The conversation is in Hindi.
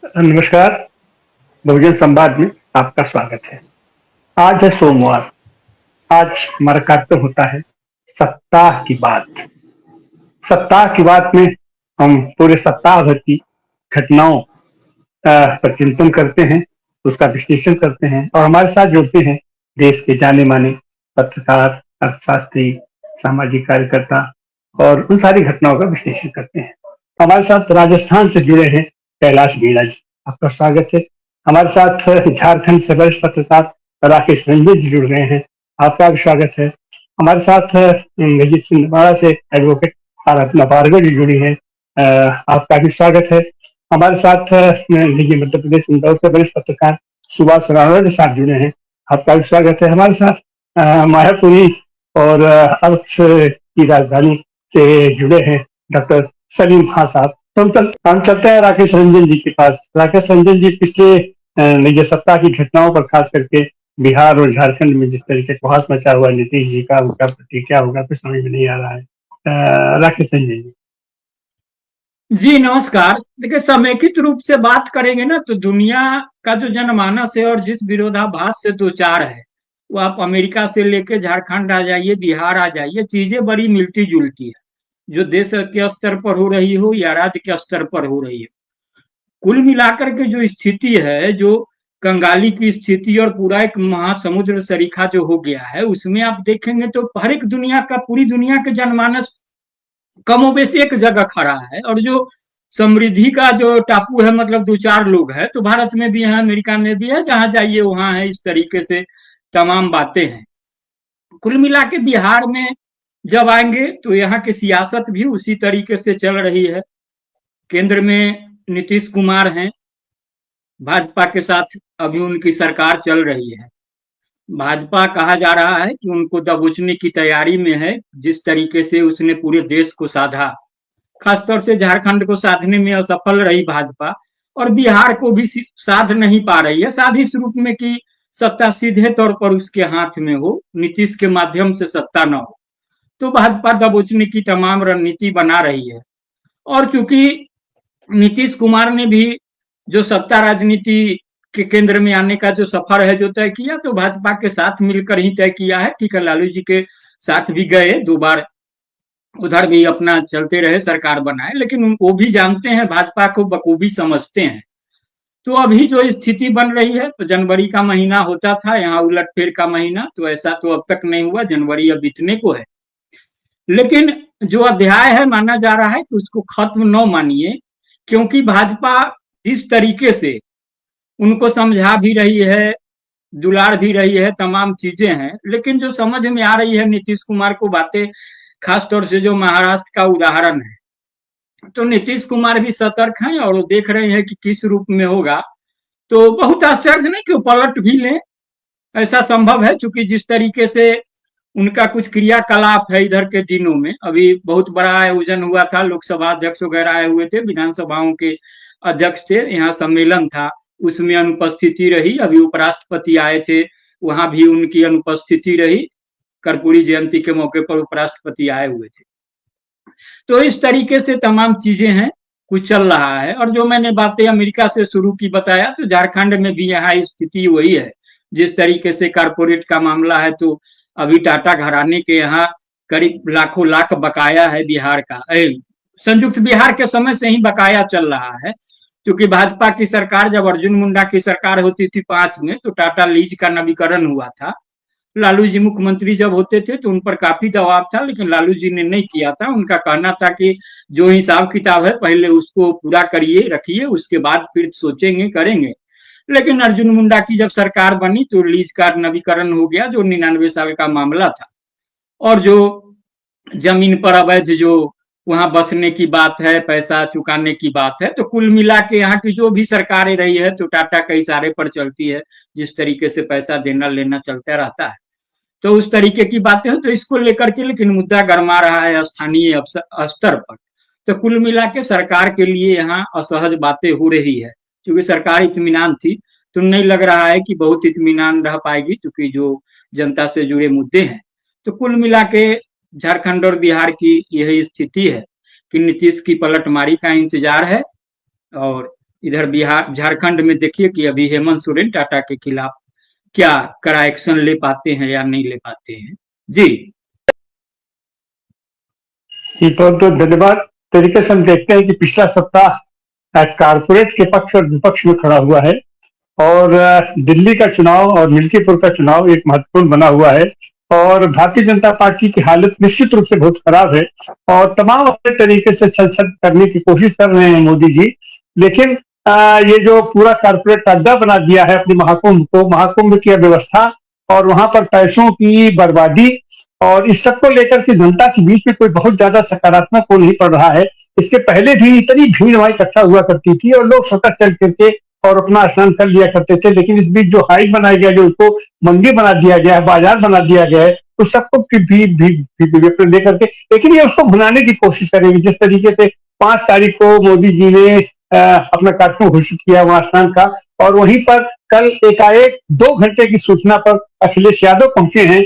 नमस्कार। बहुजन संवाद में आपका स्वागत है। आज है सोमवार। आज हमारा कार्यक्रम होता है सप्ताह की बात। सप्ताह की बात में हम पूरे सप्ताह भर की घटनाओं पर चिंतन करते हैं, उसका विश्लेषण करते हैं और हमारे साथ जुड़ते हैं देश के जाने माने पत्रकार, अर्थशास्त्री, सामाजिक कार्यकर्ता और उन सारी घटनाओं का विश्लेषण करते हैं। हमारे साथ राजस्थान से जुड़े हैं कैलाश मीणा जी, आपका स्वागत है। हमारे साथ झारखंड से वरिष्ठ पत्रकार राकेश रंजन जी जुड़ गए हैं, आपका भी स्वागत है। हमारे साथ विजित छिंदवाड़ा से एडवोकेट आराधना भार्गव जी जुड़ी हैं, आपका भी स्वागत है। हमारे साथ निजी मध्य प्रदेश इंदौर से वरिष्ठ पत्रकार सुभाष राणा के साथ जुड़े हैं, आपका भी स्वागत है। हमारे साथ मायापुरी और अर्थ की राजधानी से जुड़े हैं डॉक्टर सलीम खान साहब। तो हम चलते हैं राकेश रंजन जी के पास। राकेश रंजन जी, पिछले निजी सप्ताह की घटनाओं पर खास करके बिहार और झारखंड में जिस तरीके से बहस मचा हुआ नीतीश जी का, उनका प्रतिक्रिया होगा कुछ समझ में नहीं आ रहा है। राकेश रंजन जी। जी नमस्कार। देखिए, समेकित रूप से बात करेंगे ना तो दुनिया का जो जनमानस है और जिस विरोधाभास से दो चार है, वो आप अमेरिका से लेके झारखंड आ जाइए, बिहार आ जाइए, चीजें बड़ी मिलती जुलती है। जो देश के स्तर पर हो रही हो या राज्य के स्तर पर हो रही है, कुल मिलाकर के जो स्थिति है, जो कंगाली की स्थिति और पूरा एक महासमुद्र सरीखा जो हो गया है, उसमें आप देखेंगे तो हर एक दुनिया का, पूरी दुनिया के जनमानस कमोबेश एक जगह खड़ा है। और जो समृद्धि का जो टापू है, मतलब दो चार लोग हैं, तो भारत में भी है, अमेरिका में भी है, जहां जाइए वहां है। इस तरीके से तमाम बातें हैं। कुल मिला के बिहार में जब आएंगे तो यहाँ की सियासत भी उसी तरीके से चल रही है। केंद्र में नीतीश कुमार हैं, भाजपा के साथ अभी उनकी सरकार चल रही है। भाजपा कहा जा रहा है कि उनको दबोचने की तैयारी में है। जिस तरीके से उसने पूरे देश को साधा, खासतौर से झारखंड को साधने में असफल रही भाजपा, और बिहार को भी साध नहीं पा रही है। साध इस रूप में कि सत्ता सीधे तौर पर उसके हाथ में हो, नीतीश के माध्यम से सत्ता न हो, तो भाजपा दबोचने की तमाम रणनीति बना रही है। और चूंकि नीतीश कुमार ने भी जो सत्ता राजनीति के केंद्र में आने का जो सफर है जो तय किया, तो भाजपा के साथ मिलकर ही तय किया है। ठीक है, लालू जी के साथ भी गए, दो बार उधर भी अपना चलते रहे, सरकार बनाए, लेकिन वो भी जानते हैं, भाजपा को बखूबी समझते हैं। तो अभी जो स्थिति बन रही है, तो जनवरी का महीना होता था, यहाँ उलटफेर का महीना, तो ऐसा तो अब तक नहीं हुआ। जनवरी अब बीतने को है, लेकिन जो अध्याय है माना जा रहा है कि उसको खत्म न मानिए, क्योंकि भाजपा जिस तरीके से उनको समझा भी रही है, दुलार भी रही है, तमाम चीजें हैं, लेकिन जो समझ में आ रही है नीतीश कुमार को बातें, खासतौर से जो महाराष्ट्र का उदाहरण है, तो नीतीश कुमार भी सतर्क हैं और वो देख रहे हैं कि किस रूप में होगा। तो बहुत आश्चर्य नहीं कि वो पलट भी लें, ऐसा संभव है, क्योंकि जिस तरीके से उनका कुछ क्रियाकलाप है इधर के दिनों में। अभी बहुत बड़ा आयोजन हुआ था, लोकसभा अध्यक्ष वगैरह आए हुए थे, विधानसभाओं के अध्यक्ष थे, यहाँ सम्मेलन था, उसमें अनुपस्थिति रही। अभी उपराष्ट्रपति आए थे, वहां भी उनकी अनुपस्थिति रही। कर्पूरी जयंती के मौके पर उपराष्ट्रपति आए हुए थे। तो इस तरीके से तमाम चीजें हैं, कुछ चल रहा है। और जो मैंने बातें अमेरिका से शुरू की बताया, तो झारखंड में भी यहाँ स्थिति वही है। जिस तरीके से कारपोरेट का मामला है, तो अभी टाटा घराने के यहाँ करीब लाखों लाख बकाया है बिहार का। संयुक्त बिहार के समय से ही बकाया चल रहा है, क्योंकि भाजपा की सरकार, जब अर्जुन मुंडा की सरकार होती थी 5 में, तो टाटा लीज का नवीकरण हुआ था। लालू जी मुख्यमंत्री जब होते थे तो उन पर काफी दबाव था, लेकिन लालू जी ने नहीं किया था। उनका कहना था कि जो हिसाब किताब है पहले उसको पूरा करिए, रखिए, उसके बाद फिर सोचेंगे, करेंगे। लेकिन अर्जुन मुंडा की जब सरकार बनी तो लीज का नवीकरण हो गया, जो 99 साल का मामला था। और जो जमीन पर अवैध जो वहां बसने की बात है, पैसा चुकाने की बात है, तो कुल मिला के यहाँ की जो भी सरकारें रही है, तो टाटा के इशारे पर चलती है। जिस तरीके से पैसा देना लेना चलता रहता है, तो उस तरीके की बातें हैं। तो इसको लेकर के लेकिन मुद्दा गरमा रहा है स्थानीय स्तर पर। तो कुल मिला के सरकार के लिए यहाँ असहज बातें हो रही है, क्योंकि सरकार इत्मीनान थी, तो नहीं लग रहा है कि बहुत इत्मीनान रह पाएगी, क्योंकि जो जनता से जुड़े मुद्दे हैं। तो कुल मिला के झारखंड और बिहार की यही स्थिति है कि नीतीश की पलटमारी का इंतजार है, और इधर बिहार झारखंड में देखिए कि अभी हेमंत सोरेन टाटा के खिलाफ क्या कड़ा एक्शन ले पाते हैं या नहीं ले पाते हैं। जी बहुत बहुत धन्यवाद। तरीके से हम देखते हैं कि पिछला सप्ताह कारपोरेट के पक्ष और विपक्ष में खड़ा हुआ है और दिल्ली का चुनाव और मिल्कीपुर का चुनाव एक महत्वपूर्ण बना हुआ है और भारतीय जनता पार्टी की हालत निश्चित रूप से बहुत खराब है और तमाम अपने तरीके से छल छल करने की कोशिश कर रहे हैं मोदी जी। लेकिन ये जो पूरा कारपोरेट अड्डा बना दिया है अपने महाकुंभ को, महाकुंभ की अव्यवस्था और वहां पर पैसों की बर्बादी और इस सबको लेकर के जनता के बीच में कोई बहुत ज्यादा सकारात्मक हो नहीं पड़ रहा है। इसके पहले भी इतनी भीड़ वहां इकट्ठा हुआ करती थी और लोग स्वतः चल करके और अपना स्नान कर लिया करते थे, लेकिन इस बीच जो हाइट बनाया गया, जो उसको मंडी बना दिया गया है, बाजार बना दिया गया है, उस सबको भी लेकर के, लेकिन ये उसको भुनाने की कोशिश करेंगे। जिस तरीके से 5 तारीख को मोदी जी ने अपना कार्यक्रम घोषित किया वहां स्नान का और वहीं पर कल एकाएक 2 घंटे की सूचना पर अखिलेश यादव पहुंचे हैं